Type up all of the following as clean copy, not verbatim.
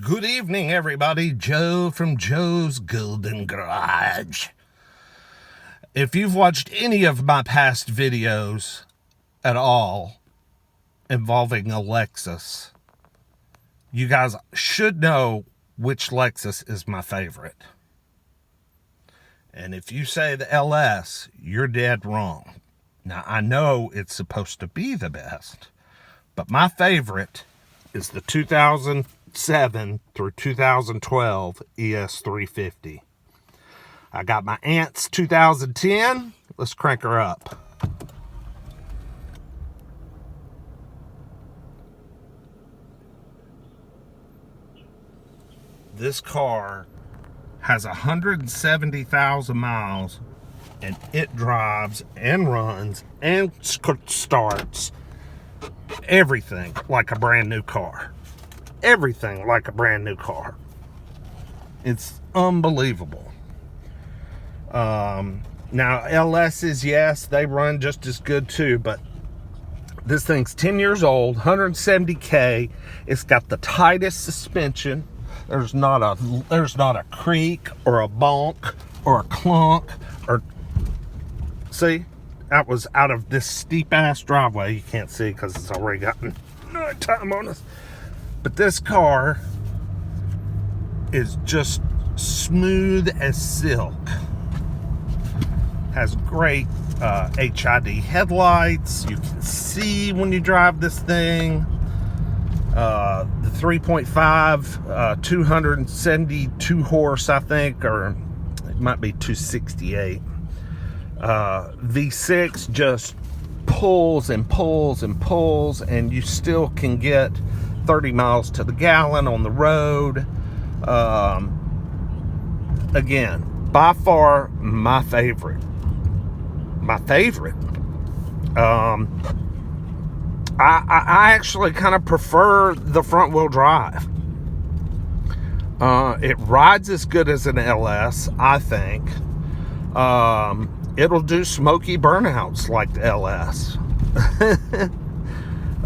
Good evening, everybody. Joe from Joe's Golden Garage. If you've watched any of my past videos at all involving a Lexus, you guys should know which Lexus is my favorite. And if you say the LS, you're dead wrong. Now, I know it's supposed to be the best, but my favorite is the 2007 through 2012 es350. I got my aunt's 2010. Let's crank her up. This car has 170,000 miles, and it drives and runs and starts everything like a brand new car. Everything like a brand new car. It's unbelievable. Now LS's, yes, they run just as good too, but this thing's 10 years old, 170K. It's got the tightest suspension. There's not a creak or a bonk or a clunk or, see, that was out of this steep ass driveway. You can't see because it's already gotten time on us. But this car is just smooth as silk. Has great HID headlights. You can see when you drive this thing. The 3.5, 272 horse, I think, or it might be 268. V6 just pulls and pulls and pulls, and you still can get 30 miles to the gallon on the road. Again, by far my favorite. I actually kind of prefer the front wheel drive. It rides as good as an LS, I think. It'll do smoky burnouts like the LS.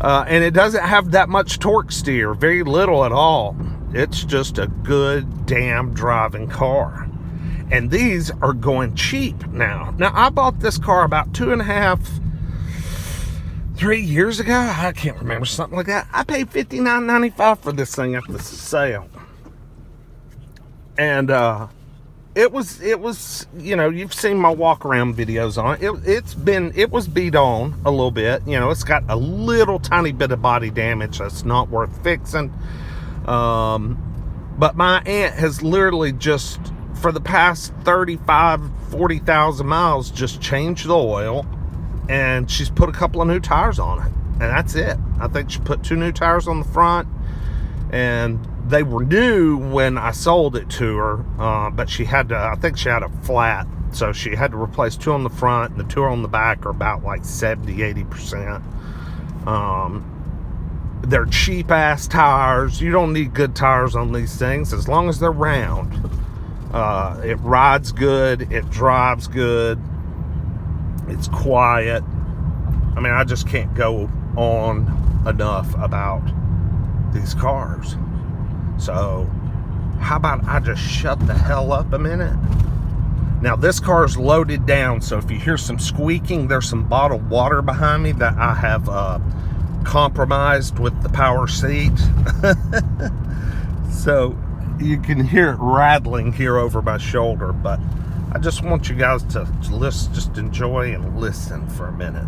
And it doesn't have that much torque steer, very little at all. It's just a good damn driving car. And these are going cheap now. Now, I bought this car about 3 years ago. I can't remember, something like that. I paid $59.95 for this thing at the sale. And it was, you know, you've seen my walk around videos on it. It was beat on a little bit. You know, it's got a little tiny bit of body damage that's not worth fixing. But my aunt has literally just, for the past 40,000 miles, just changed the oil, and she's put a couple of new tires on it, and that's it. I think she put 2 new tires on the front, and they were new when I sold it to her, but she had to, I think she had a flat, so she had to replace 2 on the front, and the 2 on the back are about like 70-80%. They're cheap ass tires. You don't need good tires on these things as long as they're round. It rides good, it drives good, it's quiet. I mean, I just can't go on enough about these cars. So how about I just shut the hell up a minute? Now, this car is loaded down, so if you hear some squeaking, there's some bottled water behind me that I have compromised with the power seat. So you can hear it rattling here over my shoulder, but I just want you guys to just enjoy and listen for a minute.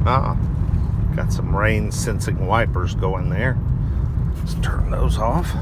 Ah, got some rain sensing wipers going there. Let's turn those off.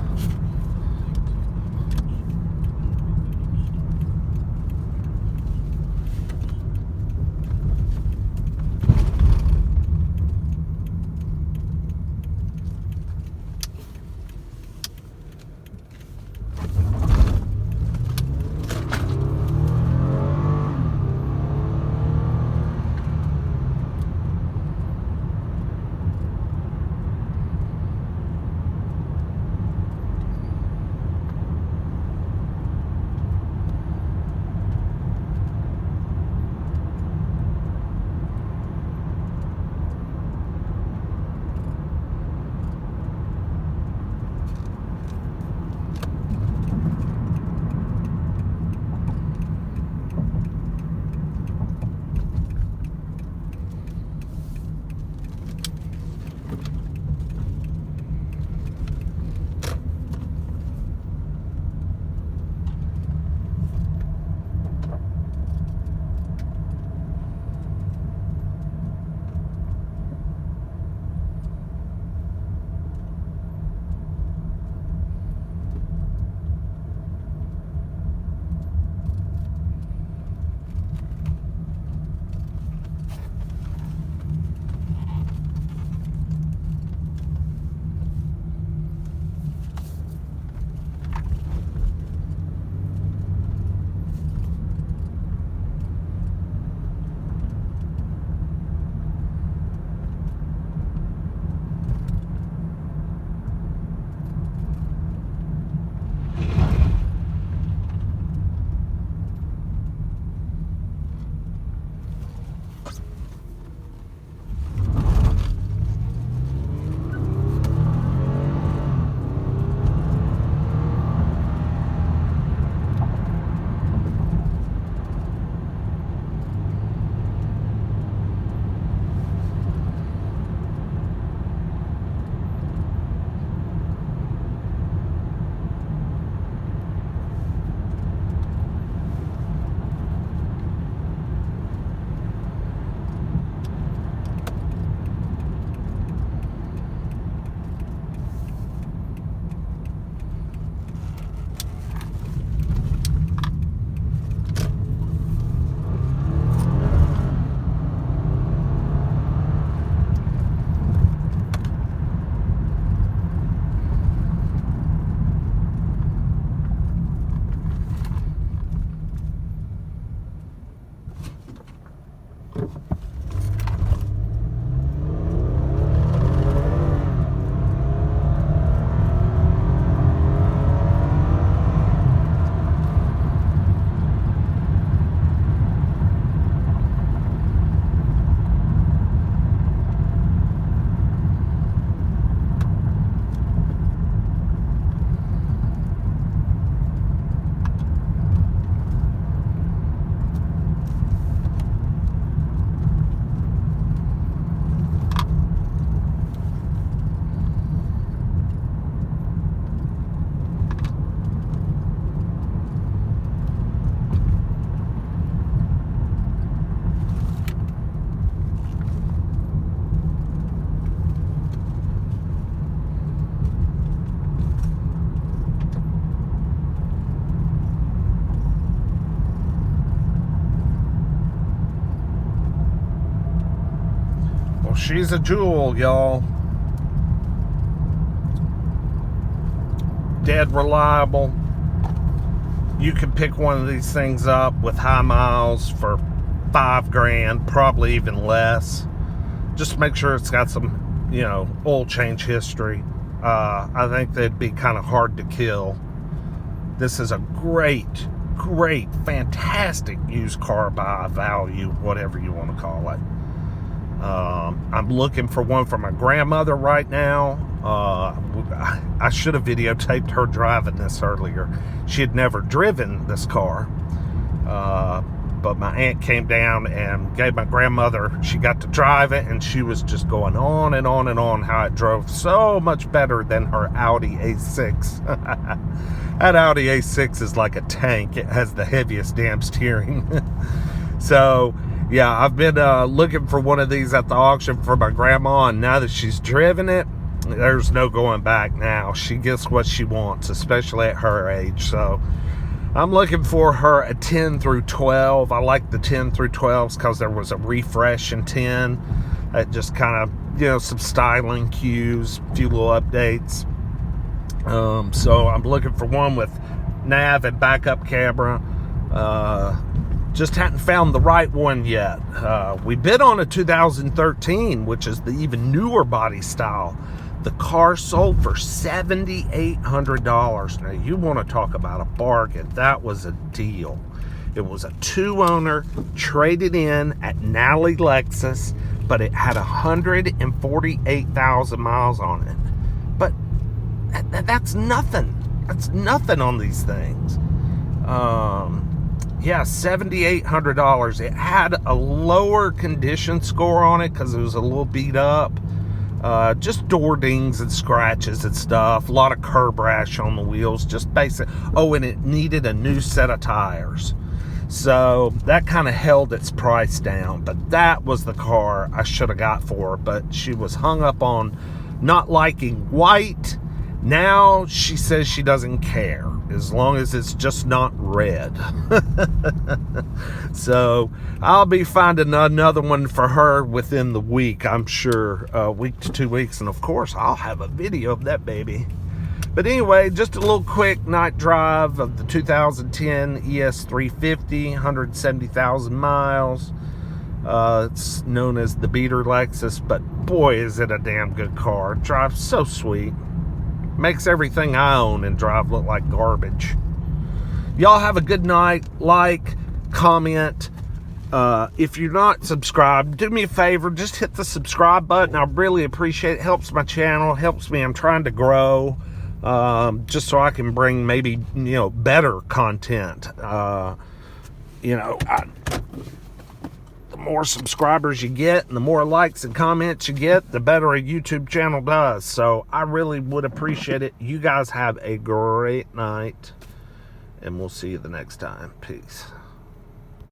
Well, she's a jewel, y'all. Dead reliable. You can pick one of these things up with high miles for $5,000, probably even less. Just make sure it's got some, oil change history. I think they'd be kind of hard to kill. This is a great, fantastic used car buy value, whatever you want to call it. I'm looking for one for my grandmother right now. I should have videotaped her driving this earlier. She had never driven this car, but my aunt came down and gave my grandmother, she got to drive it, and she was just going on and on and on how it drove so much better than her Audi A6. That Audi A6 is like a tank. It has the heaviest damn steering. So Yeah, I've been looking for one of these at the auction for my grandma, and now that she's driven it, there's no going back now. She gets what she wants, especially at her age. So I'm looking for her a 10 through 12. I like the 10 through 12s because there was a refresh in 10. It just kind of, some styling cues, a few little updates. So I'm looking for one with nav and backup camera. Just hadn't found the right one yet. We bid on a 2013, which is the even newer body style. The car sold for $7,800. Now, you want to talk about a bargain. That was a deal. It was a 2-owner, traded in at Nally Lexus, but it had 148,000 miles on it. But that's nothing. That's nothing on these things. Yeah, $7,800. It had a lower condition score on it because it was a little beat up. Just door dings and scratches and stuff. A lot of curb rash on the wheels. Just basic. Oh, and it needed a new set of tires. So that kind of held its price down. But that was the car I should have got for her. But she was hung up on not liking white. Now she says she doesn't care as long as it's just not red. So I'll be finding another one for her within the week, I'm sure, week to 2 weeks. And of course, I'll have a video of that baby. But anyway, just a little quick night drive of the 2010 es350, 170,000 miles. It's known as the beater Lexus, but boy, is it a damn good car. It drives so sweet. Makes everything I own and drive look like garbage. Y'all have a good night. Like, comment. If you're not subscribed, do me a favor. Just hit the subscribe button. I really appreciate it. Helps my channel. Helps me. I'm trying to grow. Just so I can bring maybe, better content. The more subscribers you get and the more likes and comments you get, the better a YouTube channel does. So I really would appreciate it. You guys have a great night, and we'll see you the next time. Peace.